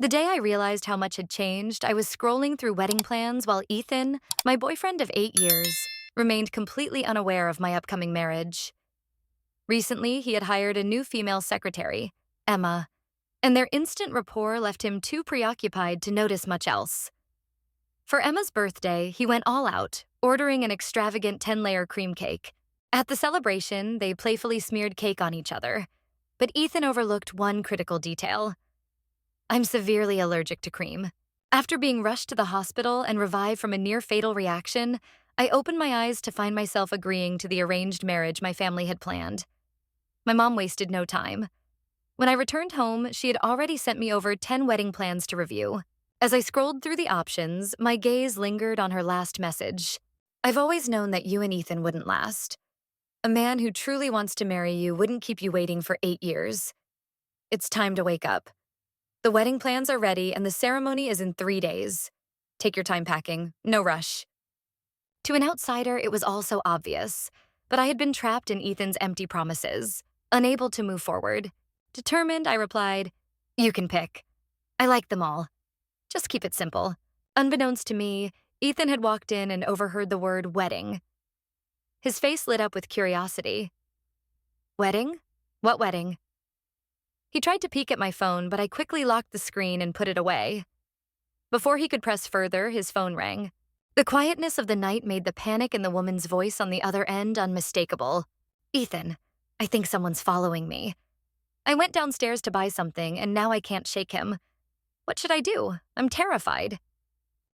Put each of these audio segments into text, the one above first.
The day I realized how much had changed, I was scrolling through wedding plans while Ethan, my boyfriend of 8 years, remained completely unaware of my upcoming marriage. Recently, he had hired a new female secretary, Emma, and their instant rapport left him too preoccupied to notice much else. For Emma's birthday, he went all out, ordering an extravagant 10-layer cream cake. At the celebration, they playfully smeared cake on each other, but Ethan overlooked one critical detail. I'm severely allergic to cream. After being rushed to the hospital and revived from a near-fatal reaction, I opened my eyes to find myself agreeing to the arranged marriage my family had planned. My mom wasted no time. When I returned home, she had already sent me over 10 wedding plans to review. As I scrolled through the options, my gaze lingered on her last message. I've always known that you and Ethan wouldn't last. A man who truly wants to marry you wouldn't keep you waiting for 8 years. It's time to wake up. The wedding plans are ready and the ceremony is in 3 days. Take your time packing, no rush. To an outsider, it was all so obvious, but I had been trapped in Ethan's empty promises, unable to move forward. Determined, I replied, "You can pick. I like them all. Just keep it simple." Unbeknownst to me, Ethan had walked in and overheard the word wedding. His face lit up with curiosity. Wedding? What wedding? He tried to peek at my phone, but I quickly locked the screen and put it away. Before he could press further, his phone rang. The quietness of the night made the panic in the woman's voice on the other end unmistakable. "Ethan, I think someone's following me. I went downstairs to buy something, and now I can't shake him. What should I do? I'm terrified."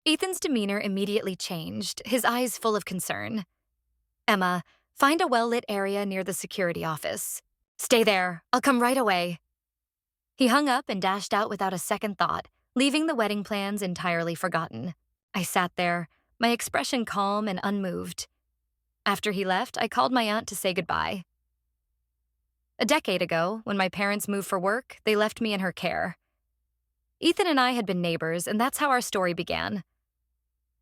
Ethan's demeanor immediately changed, his eyes full of concern. "Emma, find a well-lit area near the security office. Stay there. I'll come right away." He hung up and dashed out without a second thought, leaving the wedding plans entirely forgotten. I sat there, my expression calm and unmoved. After he left, I called my aunt to say goodbye. A decade ago, when my parents moved for work, they left me in her care. Ethan and I had been neighbors, and that's how our story began.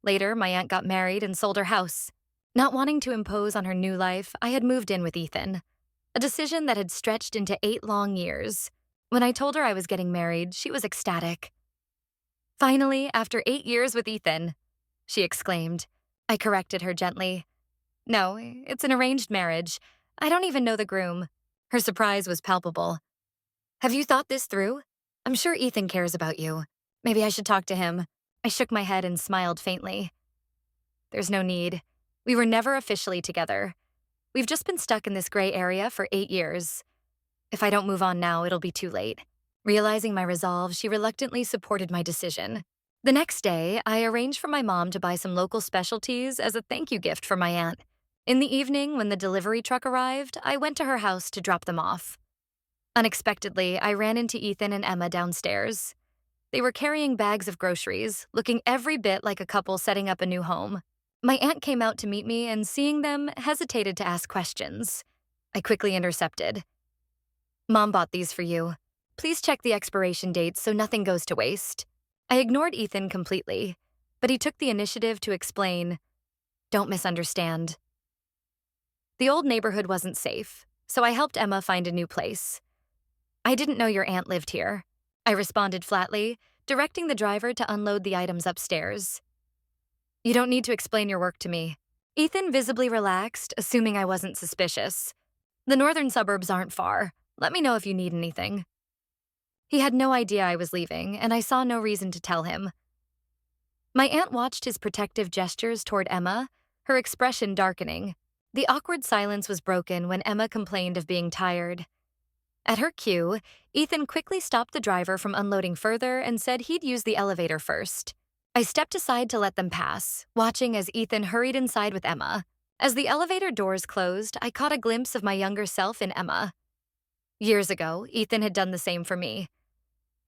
Later, my aunt got married and sold her house. Not wanting to impose on her new life, I had moved in with Ethan, a decision that had stretched into 8 long years. When I told her I was getting married, she was ecstatic. "Finally, after 8 years with Ethan," she exclaimed. I corrected her gently. "No, it's an arranged marriage. I don't even know the groom." Her surprise was palpable. "Have you thought this through? I'm sure Ethan cares about you. Maybe I should talk to him." I shook my head and smiled faintly. "There's no need. We were never officially together. We've just been stuck in this gray area for 8 years. If I don't move on now, it'll be too late." Realizing my resolve, she reluctantly supported my decision. The next day, I arranged for my mom to buy some local specialties as a thank you gift for my aunt. In the evening, when the delivery truck arrived, I went to her house to drop them off. Unexpectedly, I ran into Ethan and Emma downstairs. They were carrying bags of groceries, looking every bit like a couple setting up a new home. My aunt came out to meet me and, seeing them, hesitated to ask questions. I quickly intercepted. "Mom bought these for you. Please check the expiration dates so nothing goes to waste." I ignored Ethan completely, but he took the initiative to explain. "Don't misunderstand. The old neighborhood wasn't safe, so I helped Emma find a new place. I didn't know your aunt lived here." I responded flatly, directing the driver to unload the items upstairs. "You don't need to explain your work to me." Ethan visibly relaxed, assuming I wasn't suspicious. "The northern suburbs aren't far. Let me know if you need anything." He had no idea I was leaving, and I saw no reason to tell him. My aunt watched his protective gestures toward Emma, her expression darkening. The awkward silence was broken when Emma complained of being tired. At her cue, Ethan quickly stopped the driver from unloading further and said he'd use the elevator first. I stepped aside to let them pass, watching as Ethan hurried inside with Emma. As the elevator doors closed, I caught a glimpse of my younger self in Emma. Years ago, Ethan had done the same for me.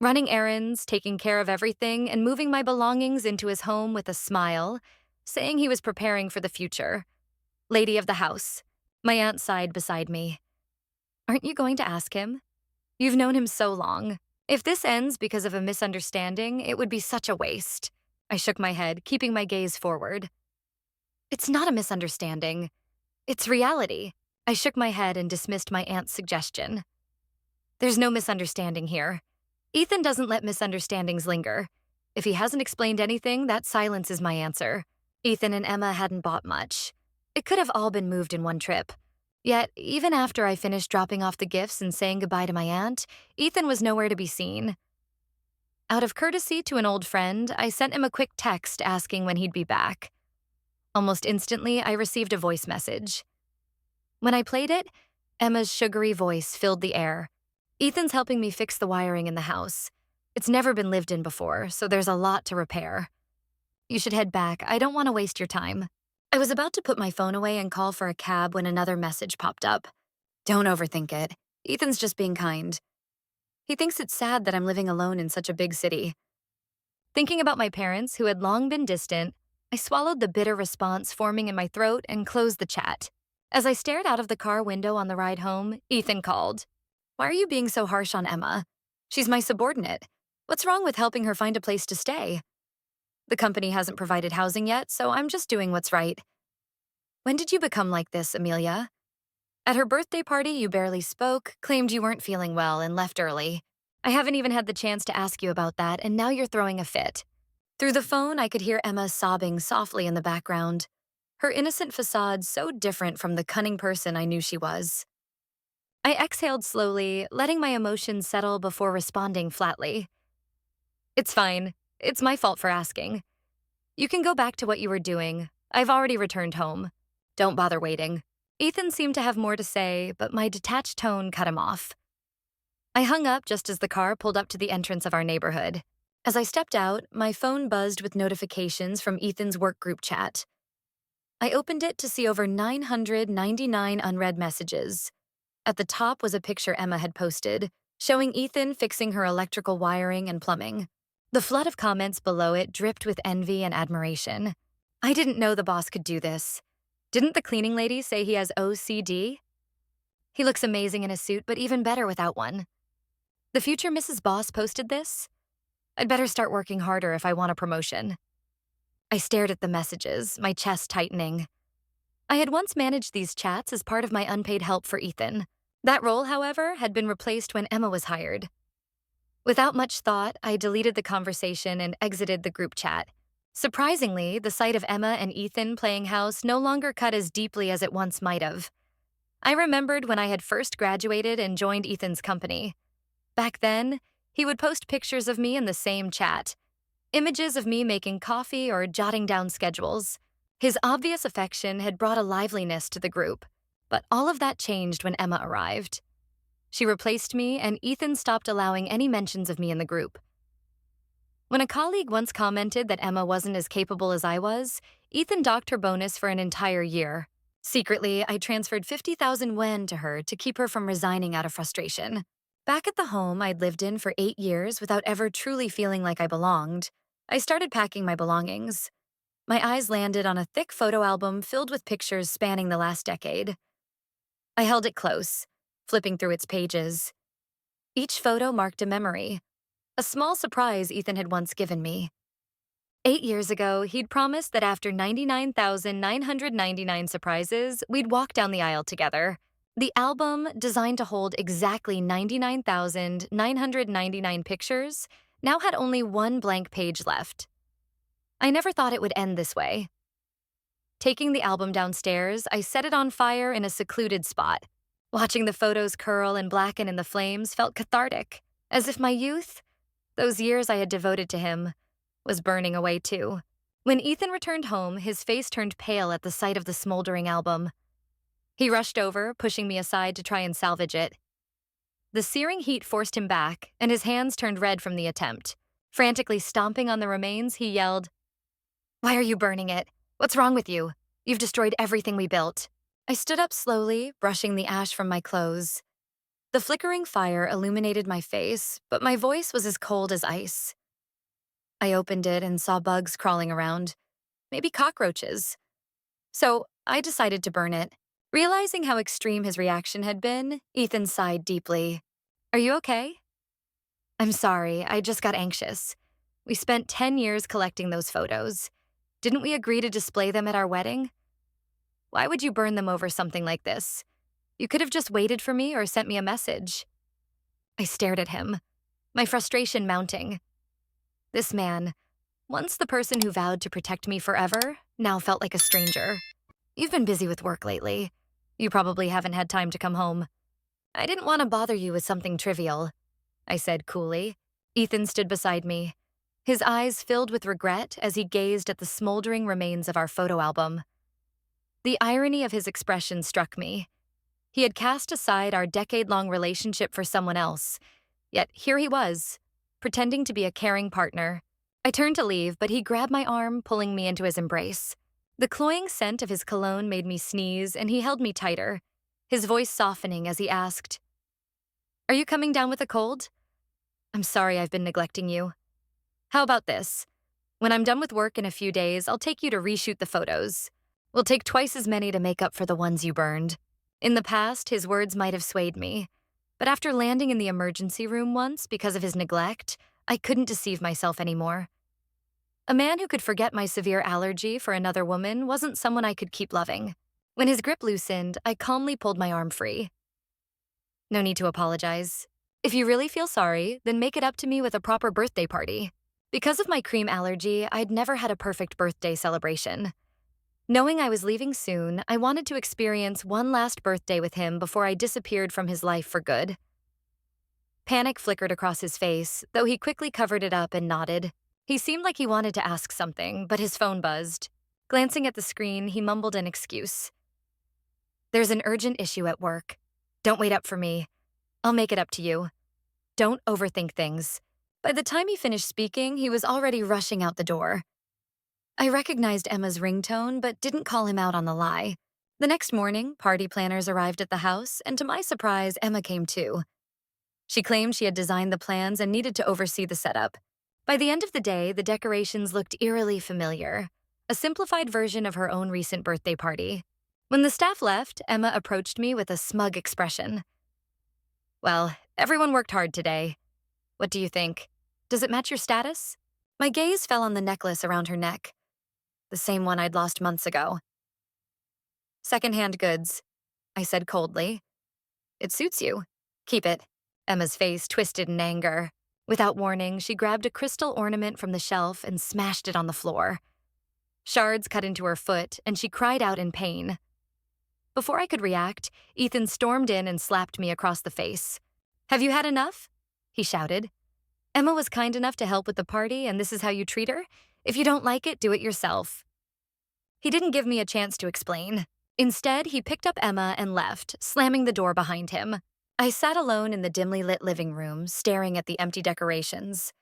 Running errands, taking care of everything, and moving my belongings into his home with a smile, saying he was preparing for the future. Lady of the house. My aunt sighed beside me. "Aren't you going to ask him? You've known him so long. If this ends because of a misunderstanding, it would be such a waste." I shook my head, keeping my gaze forward. "It's not a misunderstanding. It's reality." I shook my head and dismissed my aunt's suggestion. "There's no misunderstanding here. Ethan doesn't let misunderstandings linger. If he hasn't explained anything, that silence is my answer. Ethan and Emma hadn't bought much. It could have all been moved in one trip. Yet, even after I finished dropping off the gifts and saying goodbye to my aunt, Ethan was nowhere to be seen. Out of courtesy to an old friend, I sent him a quick text asking when he'd be back. Almost instantly, I received a voice message. When I played it, Emma's sugary voice filled the air. Ethan's helping me fix the wiring in the house. It's never been lived in before, so there's a lot to repair. You should head back. I don't want to waste your time. I was about to put my phone away and call for a cab when another message popped up. Don't overthink it. Ethan's just being kind. He thinks it's sad that I'm living alone in such a big city. Thinking about my parents, who had long been distant, I swallowed the bitter response forming in my throat and closed the chat. As I stared out of the car window on the ride home, Ethan called. Why are you being so harsh on Emma? She's my subordinate. What's wrong with helping her find a place to stay? The company hasn't provided housing yet, so I'm just doing what's right. When did you become like this, Amelia? At her birthday party, you barely spoke, claimed you weren't feeling well, and left early. I haven't even had the chance to ask you about that, and now you're throwing a fit. Through the phone, I could hear Emma sobbing softly in the background. Her innocent facade so different from the cunning person I knew she was. I exhaled slowly, letting my emotions settle before responding flatly. It's fine. It's my fault for asking. You can go back to what you were doing. I've already returned home. Don't bother waiting. Ethan seemed to have more to say, but my detached tone cut him off. I hung up just as the car pulled up to the entrance of our neighborhood. As I stepped out, my phone buzzed with notifications from Ethan's work group chat. I opened it to see over 999 unread messages. At the top was a picture Emma had posted, showing Ethan fixing her electrical wiring and plumbing. The flood of comments below it dripped with envy and admiration. I didn't know the boss could do this. Didn't the cleaning lady say he has OCD? He looks amazing in a suit, but even better without one. The future Mrs. Boss posted this? I'd better start working harder if I want a promotion. I stared at the messages, my chest tightening. I had once managed these chats as part of my unpaid help for Ethan. That role, however, had been replaced when Emma was hired. Without much thought, I deleted the conversation and exited the group chat. Surprisingly, the sight of Emma and Ethan playing house no longer cut as deeply as it once might have. I remembered when I had first graduated and joined Ethan's company. Back then, he would post pictures of me in the same chat, images of me making coffee or jotting down schedules. His obvious affection had brought a liveliness to the group, but all of that changed when Emma arrived. She replaced me, and Ethan stopped allowing any mentions of me in the group. When a colleague once commented that Emma wasn't as capable as I was, Ethan docked her bonus for an entire year. Secretly, I transferred 50,000 yen to her to keep her from resigning out of frustration. Back at the home I'd lived in for 8 years without ever truly feeling like I belonged, I started packing my belongings. My eyes landed on a thick photo album filled with pictures spanning the last decade. I held it close, flipping through its pages. Each photo marked a memory, a small surprise Ethan had once given me. 8 years ago, he'd promised that after 99,999 surprises, we'd walk down the aisle together. The album, designed to hold exactly 99,999 pictures, now had only one blank page left. I never thought it would end this way. Taking the album downstairs, I set it on fire in a secluded spot. Watching the photos curl and blacken in the flames felt cathartic, as if my youth, those years I had devoted to him, was burning away too. When Ethan returned home, his face turned pale at the sight of the smoldering album. He rushed over, pushing me aside to try and salvage it. The searing heat forced him back, and his hands turned red from the attempt. Frantically stomping on the remains, he yelled, "Why are you burning it? What's wrong with you? You've destroyed everything we built." I stood up slowly, brushing the ash from my clothes. The flickering fire illuminated my face, but my voice was as cold as ice. I opened it and saw bugs crawling around, maybe cockroaches. So I decided to burn it. Realizing how extreme his reaction had been, Ethan sighed deeply. "Are you okay?" "I'm sorry, I just got anxious. We spent 10 years collecting those photos. Didn't we agree to display them at our wedding? Why would you burn them over something like this? You could have just waited for me or sent me a message." I stared at him. my frustration mounting. This man, once the person who vowed to protect me forever, now felt like a stranger. You've been busy with work lately. You probably haven't had time to come home. I didn't want to bother you with something trivial, I said coolly. Ethan stood beside me, his eyes filled with regret as he gazed at the smoldering remains of our photo album. The irony of his expression struck me. He had cast aside our decade-long relationship for someone else, yet here he was, pretending to be a caring partner. I turned to leave, but he grabbed my arm, pulling me into his embrace. The cloying scent of his cologne made me sneeze, and he held me tighter, his voice softening as he asked, "Are you coming down with a cold? I'm sorry I've been neglecting you. How about this? When I'm done with work in a few days, I'll take you to reshoot the photos. We'll take twice as many to make up for the ones you burned." In the past, his words might have swayed me, but after landing in the emergency room once because of his neglect, I couldn't deceive myself anymore. A man who could forget my severe allergy for another woman wasn't someone I could keep loving. When his grip loosened, I calmly pulled my arm free. No need to apologize. If you really feel sorry, then make it up to me with a proper birthday party. Because of my cream allergy, I'd never had a perfect birthday celebration. Knowing I was leaving soon, I wanted to experience one last birthday with him before I disappeared from his life for good. Panic flickered across his face, though he quickly covered it up and nodded. He seemed like he wanted to ask something, but his phone buzzed. Glancing at the screen, he mumbled an excuse. "There's an urgent issue at work. Don't wait up for me. I'll make it up to you. Don't overthink things." By the time he finished speaking, he was already rushing out the door. I recognized Emma's ringtone, but didn't call him out on the lie. The next morning, party planners arrived at the house, and to my surprise, Emma came too. She claimed she had designed the plans and needed to oversee the setup. By the end of the day, the decorations looked eerily familiar, a simplified version of her own recent birthday party. When the staff left, Emma approached me with a smug expression. "Well, everyone worked hard today. What do you think? Does it match your status?" My gaze fell on the necklace around her neck, the same one I'd lost months ago. "Secondhand goods," I said coldly. "It suits you. Keep it." Emma's face twisted in anger. Without warning, she grabbed a crystal ornament from the shelf and smashed it on the floor. Shards cut into her foot, and she cried out in pain. Before I could react, Ethan stormed in and slapped me across the face. "Have you had enough?" he shouted. "Emma was kind enough to help with the party, and this is how you treat her? If you don't like it, do it yourself." He didn't give me a chance to explain. Instead, he picked up Emma and left, slamming the door behind him. I sat alone in the dimly lit living room, staring at the empty decorations.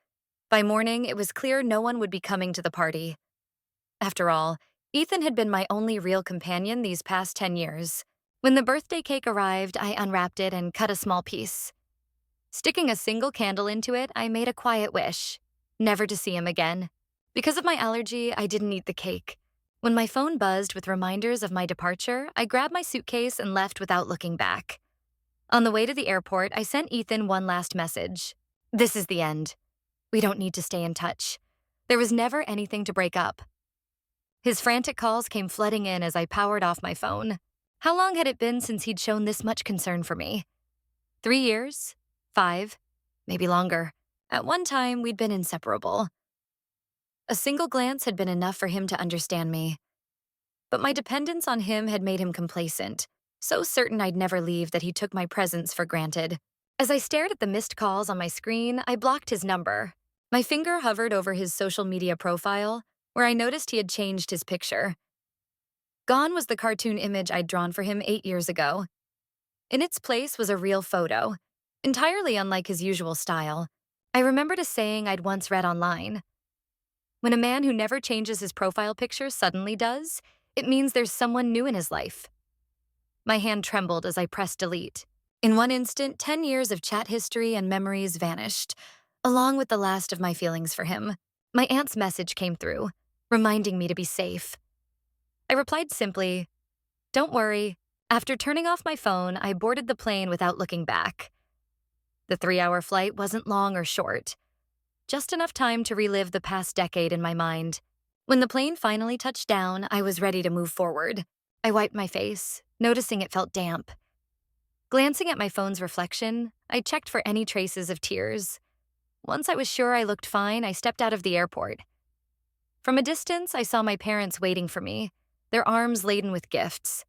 By morning, it was clear no one would be coming to the party. After all, Ethan had been my only real companion these past 10 years. When the birthday cake arrived, I unwrapped it and cut a small piece. Sticking a single candle into it, I made a quiet wish, never to see him again. Because of my allergy, I didn't eat the cake. When my phone buzzed with reminders of my departure, I grabbed my suitcase and left without looking back. On the way to the airport, I sent Ethan one last message. "This is the end. We don't need to stay in touch. There was never anything to break up." His frantic calls came flooding in as I powered off my phone. How long had it been since he'd shown this much concern for me? 3 years? 5? Maybe longer. At one time, we'd been inseparable. A single glance had been enough for him to understand me. But my dependence on him had made him complacent, so certain I'd never leave that he took my presence for granted. As I stared at the missed calls on my screen, I blocked his number. My finger hovered over his social media profile, where I noticed he had changed his picture. Gone was the cartoon image I'd drawn for him 8 years ago. In its place was a real photo, entirely unlike his usual style. I remembered a saying I'd once read online. When a man who never changes his profile picture suddenly does, it means there's someone new in his life. My hand trembled as I pressed delete. In one instant, 10 years of chat history and memories vanished, along with the last of my feelings for him. My aunt's message came through, reminding me to be safe. I replied simply, "Don't worry." After turning off my phone, I boarded the plane without looking back. The 3-hour flight wasn't long or short, just enough time to relive the past decade in my mind. When the plane finally touched down, I was ready to move forward. I wiped my face, noticing it felt damp. Glancing at my phone's reflection, I checked for any traces of tears. Once I was sure I looked fine, I stepped out of the airport. From a distance, I saw my parents waiting for me, their arms laden with gifts.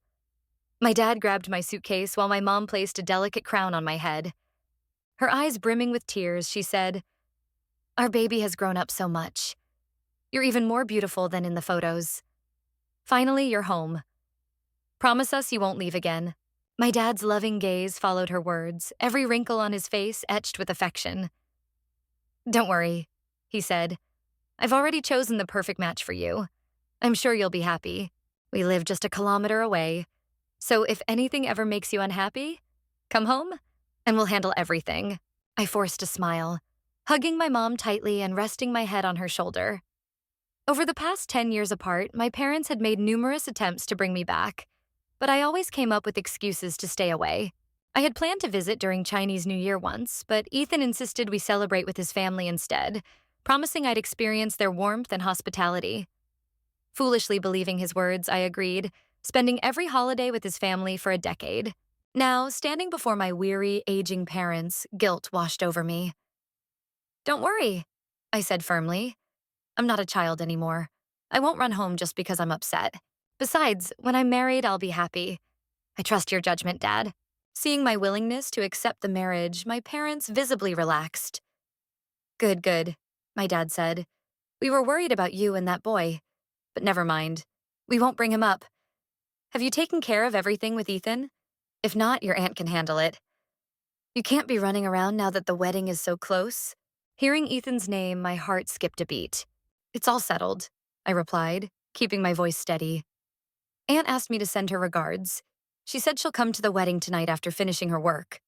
My dad grabbed my suitcase while my mom placed a delicate crown on my head. Her eyes brimming with tears, she said, "Our baby has grown up so much. You're even more beautiful than in the photos. Finally, you're home. Promise us you won't leave again." My dad's loving gaze followed her words, every wrinkle on his face etched with affection. "Don't worry," he said. "I've already chosen the perfect match for you. I'm sure you'll be happy. We live just a kilometer away. So if anything ever makes you unhappy, come home and we'll handle everything." I forced a smile, hugging my mom tightly and resting my head on her shoulder. Over the past 10 years apart, my parents had made numerous attempts to bring me back, but I always came up with excuses to stay away. I had planned to visit during Chinese New Year once, but Ethan insisted we celebrate with his family instead, promising I'd experience their warmth and hospitality. Foolishly believing his words, I agreed, spending every holiday with his family for a decade. Now, standing before my weary, aging parents, guilt washed over me. "Don't worry," I said firmly. "I'm not a child anymore. I won't run home just because I'm upset. Besides, when I'm married, I'll be happy. I trust your judgment, Dad." Seeing my willingness to accept the marriage, my parents visibly relaxed. "Good, good," my dad said. "We were worried about you and that boy. But never mind. We won't bring him up. Have you taken care of everything with Ethan? If not, your aunt can handle it. You can't be running around now that the wedding is so close." Hearing Ethan's name, my heart skipped a beat. "It's all settled," I replied, keeping my voice steady. "Aunt asked me to send her regards. She said she'll come to the wedding tonight after finishing her work."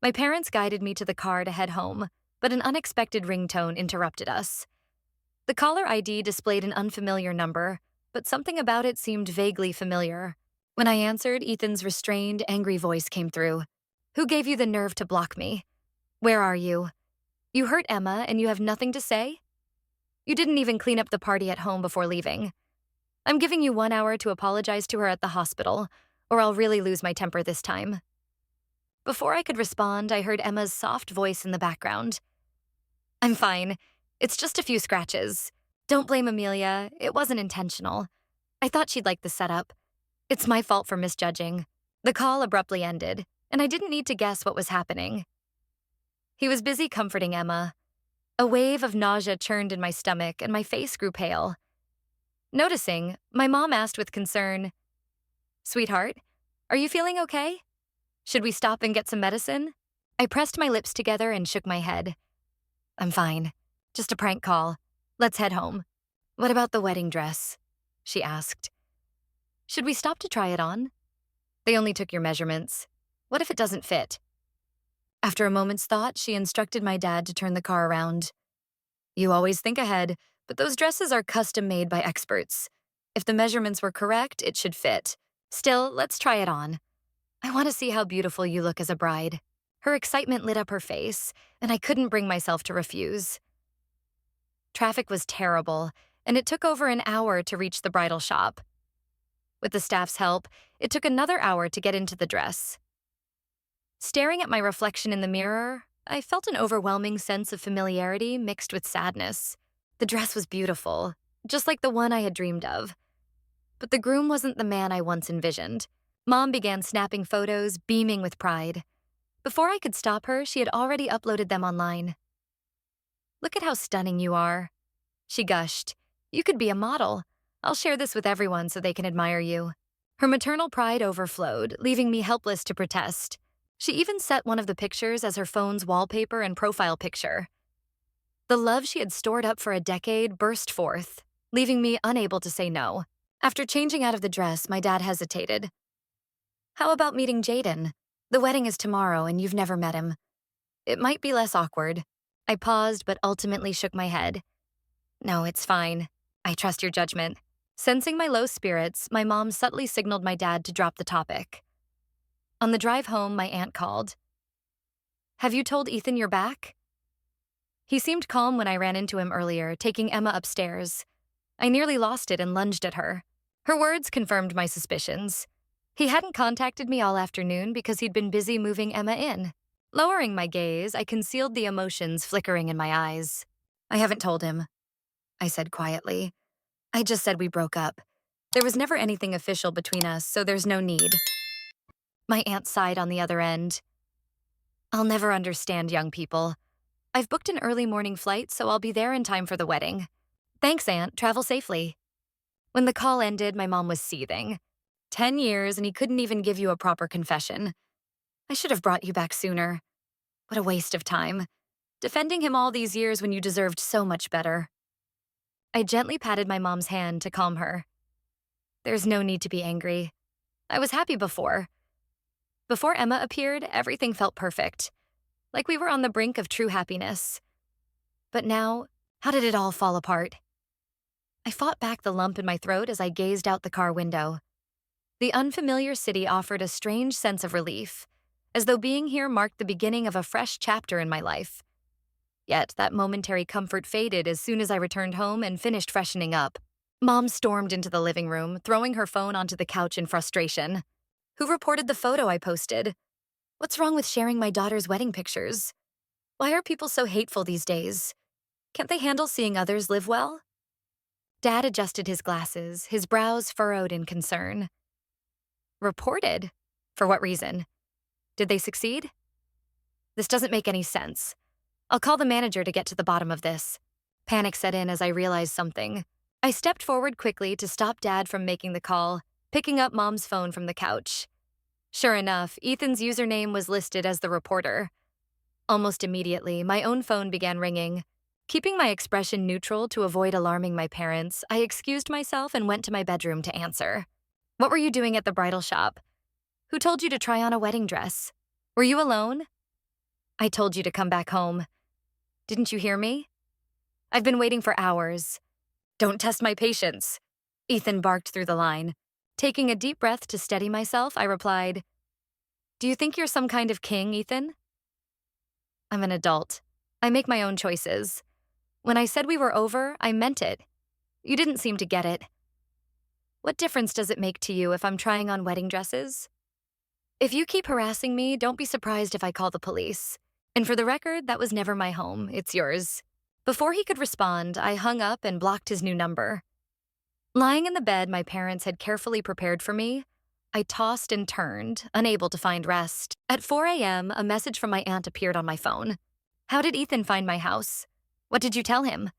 My parents guided me to the car to head home, but an unexpected ringtone interrupted us. The caller ID displayed an unfamiliar number, but something about it seemed vaguely familiar. When I answered, Ethan's restrained, angry voice came through. "Who gave you the nerve to block me? Where are you? You hurt Emma and you have nothing to say? You didn't even clean up the party at home before leaving. I'm giving you 1 hour to apologize to her at the hospital, or I'll really lose my temper this time." Before I could respond, I heard Emma's soft voice in the background. "I'm fine. It's just a few scratches. Don't blame Amelia. It wasn't intentional. I thought she'd like the setup. It's my fault for misjudging." The call abruptly ended, and I didn't need to guess what was happening. He was busy comforting Emma. A wave of nausea churned in my stomach, and my face grew pale. Noticing, my mom asked with concern, "Sweetheart, are you feeling okay? Should we stop and get some medicine?" I pressed my lips together and shook my head. "I'm fine. Just a prank call. Let's head home." "What about the wedding dress?" she asked. "Should we stop to try it on? They only took your measurements. What if it doesn't fit?" After a moment's thought, she instructed my dad to turn the car around. "You always think ahead, but those dresses are custom made by experts. If the measurements were correct, it should fit. Still, let's try it on. I want to see how beautiful you look as a bride." Her excitement lit up her face, and I couldn't bring myself to refuse. Traffic was terrible, and it took over an hour to reach the bridal shop. With the staff's help, it took another hour to get into the dress. Staring at my reflection in the mirror, I felt an overwhelming sense of familiarity mixed with sadness. The dress was beautiful, just like the one I had dreamed of. But the groom wasn't the man I once envisioned. Mom began snapping photos, beaming with pride. Before I could stop her, she had already uploaded them online. "Look at how stunning you are," she gushed. "You could be a model. I'll share this with everyone so they can admire you." Her maternal pride overflowed, leaving me helpless to protest. She even set one of the pictures as her phone's wallpaper and profile picture. The love she had stored up for a decade burst forth, leaving me unable to say no. After changing out of the dress, my dad hesitated. "How about meeting Jaden? The wedding is tomorrow and you've never met him. It might be less awkward." I paused but ultimately shook my head. "No, it's fine. I trust your judgment." Sensing my low spirits, my mom subtly signaled my dad to drop the topic. On the drive home, my aunt called. "Have you told Ethan you're back?" He seemed calm when I ran into him earlier, taking Emma upstairs. I nearly lost it and lunged at her. Her words confirmed my suspicions. He hadn't contacted me all afternoon because he'd been busy moving Emma in. Lowering my gaze, I concealed the emotions flickering in my eyes. I haven't told him, I said quietly. I just said we broke up. There was never anything official between us, so there's no need. My aunt sighed on the other end. I'll never understand young people. I've booked an early morning flight, so I'll be there in time for the wedding. Thanks, Aunt. Travel safely. When the call ended, my mom was seething. 10 years, and he couldn't even give you a proper confession. I should have brought you back sooner. What a waste of time. Defending him all these years when you deserved so much better. I gently patted my mom's hand to calm her. There's no need to be angry. I was happy before. Before Emma appeared, everything felt perfect. Like we were on the brink of true happiness. But now, how did it all fall apart? I fought back the lump in my throat as I gazed out the car window. The unfamiliar city offered a strange sense of relief, as though being here marked the beginning of a fresh chapter in my life. Yet that momentary comfort faded as soon as I returned home and finished freshening up. Mom stormed into the living room, throwing her phone onto the couch in frustration. Who reported the photo I posted? What's wrong with sharing my daughter's wedding pictures? Why are people so hateful these days? Can't they handle seeing others live well? Dad adjusted his glasses, his brows furrowed in concern. Reported? For what reason? Did they succeed? This doesn't make any sense. I'll call the manager to get to the bottom of this. Panic set in as I realized something. I stepped forward quickly to stop Dad from making the call, picking up Mom's phone from the couch. Sure enough, Ethan's username was listed as the reporter. Almost immediately, my own phone began ringing. Keeping my expression neutral to avoid alarming my parents, I excused myself and went to my bedroom to answer. What were you doing at the bridal shop? Who told you to try on a wedding dress? Were you alone? I told you to come back home. Didn't you hear me? I've been waiting for hours. Don't test my patience. Ethan barked through the line. Taking a deep breath to steady myself, I replied, Do you think you're some kind of king, Ethan? I'm an adult. I make my own choices. When I said we were over, I meant it. You didn't seem to get it. What difference does it make to you if I'm trying on wedding dresses? If you keep harassing me, don't be surprised if I call the police. And for the record, that was never my home, it's yours. Before he could respond, I hung up and blocked his new number. Lying in the bed my parents had carefully prepared for me, I tossed and turned, unable to find rest. At 4 a.m., a message from my aunt appeared on my phone. How did Ethan find my house? What did you tell him?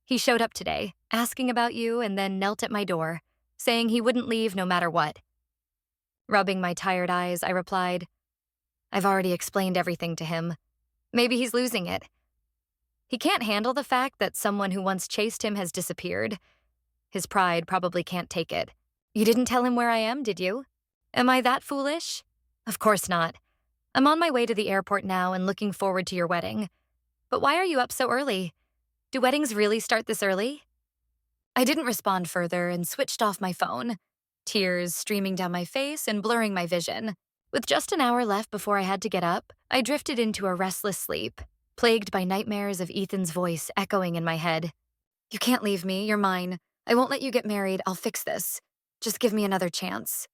He showed up today, asking about you, and then knelt at my door, saying he wouldn't leave no matter what. Rubbing my tired eyes, I replied, I've already explained everything to him. Maybe he's losing it. He can't handle the fact that someone who once chased him has disappeared. His pride probably can't take it. You didn't tell him where I am, did you? Am I that foolish? Of course not. I'm on my way to the airport now and looking forward to your wedding. But why are you up so early? Do weddings really start this early? I didn't respond further and switched off my phone, tears streaming down my face and blurring my vision. With just an hour left before I had to get up, I drifted into a restless sleep, plagued by nightmares of Ethan's voice echoing in my head. You can't leave me, you're mine. I won't let you get married, I'll fix this. Just give me another chance.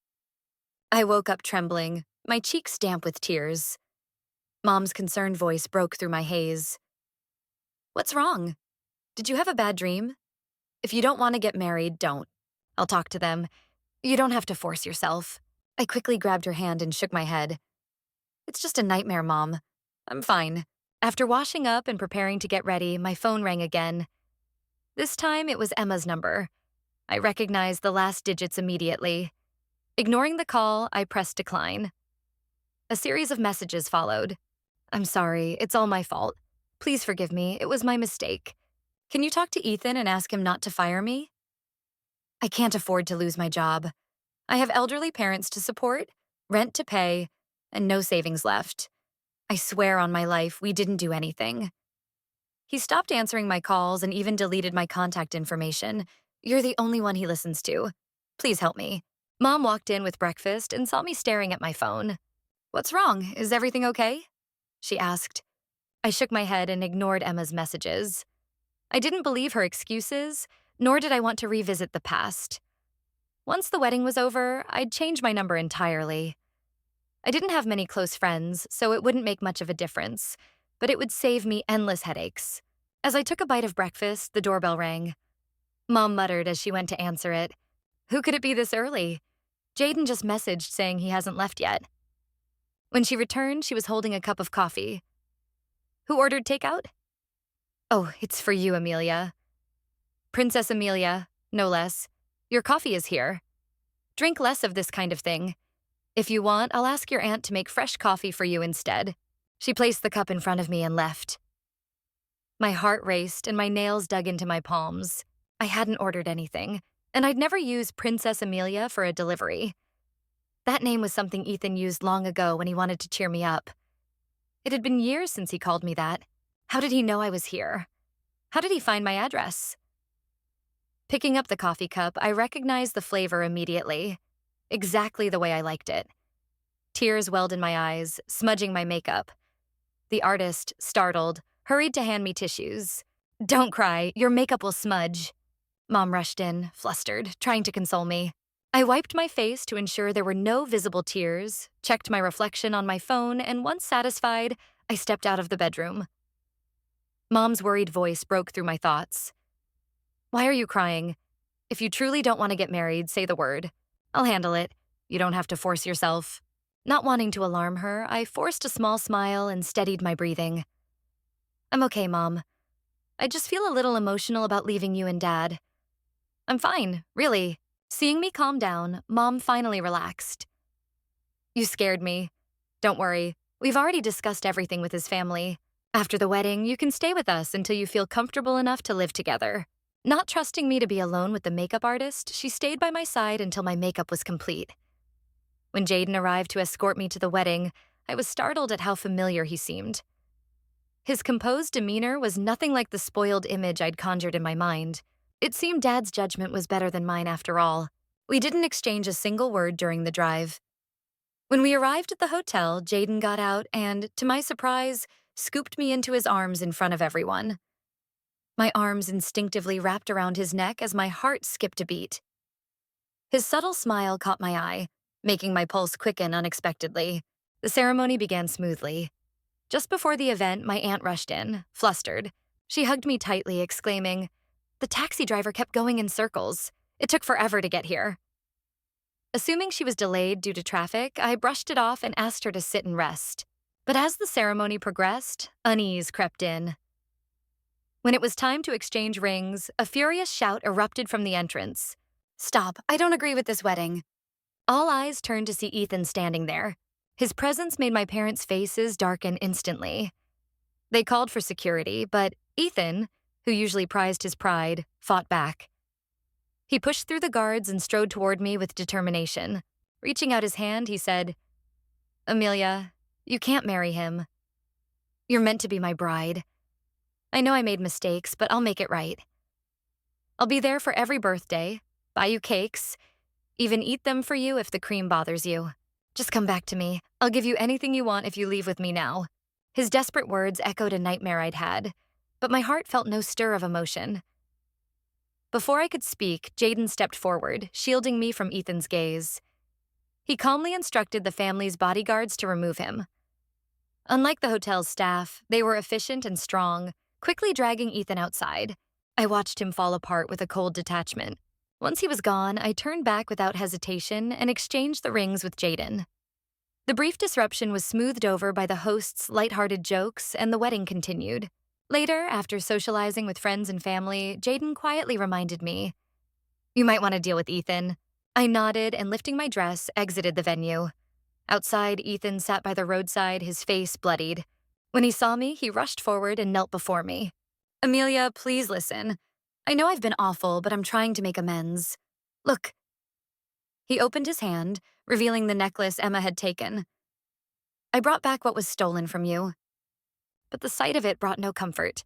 I woke up trembling, my cheeks damp with tears. Mom's concerned voice broke through my haze. What's wrong? Did you have a bad dream? If you don't want to get married, don't. I'll talk to them. You don't have to force yourself. I quickly grabbed her hand and shook my head. It's just a nightmare, Mom. I'm fine. After washing up and preparing to get ready, my phone rang again. This time it was Emma's number. I recognized the last digits immediately. Ignoring the call, I pressed decline. A series of messages followed. I'm sorry, it's all my fault. Please forgive me, it was my mistake. Can you talk to Ethan and ask him not to fire me? I can't afford to lose my job. I have elderly parents to support, rent to pay, and no savings left. I swear on my life, we didn't do anything. He stopped answering my calls and even deleted my contact information. You're the only one he listens to. Please help me. Mom walked in with breakfast and saw me staring at my phone. What's wrong? Is everything okay? She asked. I shook my head and ignored Emma's messages. I didn't believe her excuses, nor did I want to revisit the past. Once the wedding was over, I'd change my number entirely. I didn't have many close friends, so it wouldn't make much of a difference, but it would save me endless headaches. As I took a bite of breakfast, the doorbell rang. Mom muttered as she went to answer it. Who could it be this early? Jaden just messaged saying he hasn't left yet. When she returned, she was holding a cup of coffee. Who ordered takeout? Oh, it's for you, Amelia. Princess Amelia, no less. Your coffee is here. Drink less of this kind of thing. If you want, I'll ask your aunt to make fresh coffee for you instead. She placed the cup in front of me and left. My heart raced and my nails dug into my palms. I hadn't ordered anything, and I'd never used Princess Amelia for a delivery. That name was something Ethan used long ago when he wanted to cheer me up. It had been years since he called me that. How did he know I was here? How did he find my address? Picking up the coffee cup, I recognized the flavor immediately. Exactly the way I liked it. Tears welled in my eyes, smudging my makeup. The artist, startled, hurried to hand me tissues. Don't cry, your makeup will smudge. Mom rushed in, flustered, trying to console me. I wiped my face to ensure there were no visible tears, checked my reflection on my phone, and once satisfied, I stepped out of the bedroom. Mom's worried voice broke through my thoughts. Why are you crying? If you truly don't want to get married, say the word. I'll handle it. You don't have to force yourself. Not wanting to alarm her, I forced a small smile and steadied my breathing. I'm okay, Mom. I just feel a little emotional about leaving you and Dad. I'm fine, really. Seeing me calm down, Mom finally relaxed. You scared me. Don't worry, we've already discussed everything with his family. After the wedding, you can stay with us until you feel comfortable enough to live together. Not trusting me to be alone with the makeup artist, she stayed by my side until my makeup was complete. When Jaden arrived to escort me to the wedding, I was startled at how familiar he seemed. His composed demeanor was nothing like the spoiled image I'd conjured in my mind. It seemed Dad's judgment was better than mine after all. We didn't exchange a single word during the drive. When we arrived at the hotel, Jaden got out and, to my surprise, scooped me into his arms in front of everyone. My arms instinctively wrapped around his neck as my heart skipped a beat. His subtle smile caught my eye, making my pulse quicken unexpectedly. The ceremony began smoothly. Just before the event, my aunt rushed in, flustered. She hugged me tightly, exclaiming, "The taxi driver kept going in circles. It took forever to get here." Assuming she was delayed due to traffic, I brushed it off and asked her to sit and rest. But as the ceremony progressed, unease crept in. When it was time to exchange rings, a furious shout erupted from the entrance. "Stop, I don't agree with this wedding." All eyes turned to see Ethan standing there. His presence made my parents' faces darken instantly. They called for security, but Ethan, who usually prized his pride, fought back. He pushed through the guards and strode toward me with determination. Reaching out his hand, he said, "Amelia, you can't marry him. You're meant to be my bride. I know I made mistakes, but I'll make it right. I'll be there for every birthday, buy you cakes, even eat them for you if the cream bothers you. Just come back to me. I'll give you anything you want if you leave with me now." His desperate words echoed a nightmare I'd had, but my heart felt no stir of emotion. Before I could speak, Jaden stepped forward, shielding me from Ethan's gaze. He calmly instructed the family's bodyguards to remove him. Unlike the hotel's staff, they were efficient and strong, quickly dragging Ethan outside. I watched him fall apart with a cold detachment. Once he was gone, I turned back without hesitation and exchanged the rings with Jaden. The brief disruption was smoothed over by the host's lighthearted jokes, and the wedding continued. Later, after socializing with friends and family, Jaden quietly reminded me, "You might want to deal with Ethan." I nodded and, lifting my dress, exited the venue. Outside, Ethan sat by the roadside, his face bloodied. When he saw me, he rushed forward and knelt before me. "Amelia, please listen. I know I've been awful, but I'm trying to make amends. Look." He opened his hand, revealing the necklace Emma had taken. "I brought back what was stolen from you." But the sight of it brought no comfort.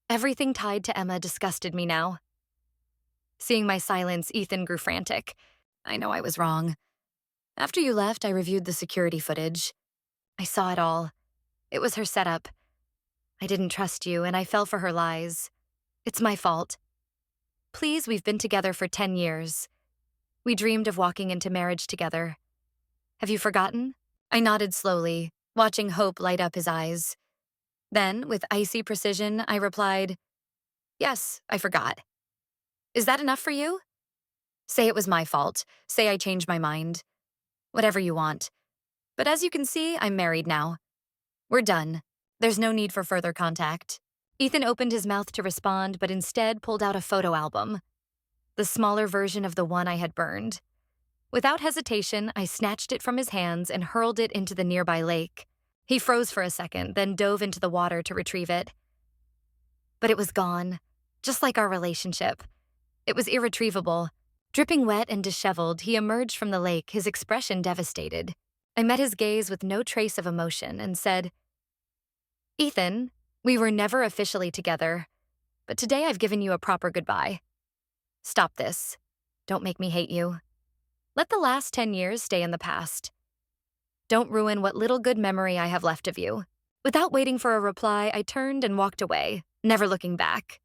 Everything tied to Emma disgusted me now. Seeing my silence, Ethan grew frantic. "I know I was wrong. After you left, I reviewed the security footage. I saw it all. It was her setup. I didn't trust you, and I fell for her lies. It's my fault. Please, we've been together for 10 years. We dreamed of walking into marriage together. Have you forgotten? I nodded slowly, watching hope light up his eyes. Then, with icy precision, I replied, "Yes, I forgot. Is that enough for you? Say it was my fault. Say I changed my mind. Whatever you want. But as you can see, I'm married now. We're done. There's no need for further contact." Ethan opened his mouth to respond, but instead pulled out a photo album, the smaller version of the one I had burned. Without hesitation, I snatched it from his hands and hurled it into the nearby lake. He froze for a second, then dove into the water to retrieve it. But it was gone, just like our relationship. It was irretrievable. Dripping wet and disheveled, he emerged from the lake, his expression devastated. I met his gaze with no trace of emotion and said, "Ethan, we were never officially together, but today I've given you a proper goodbye. Stop this. Don't make me hate you. Let the last 10 years stay in the past. Don't ruin what little good memory I have left of you." Without waiting for a reply, I turned and walked away, never looking back.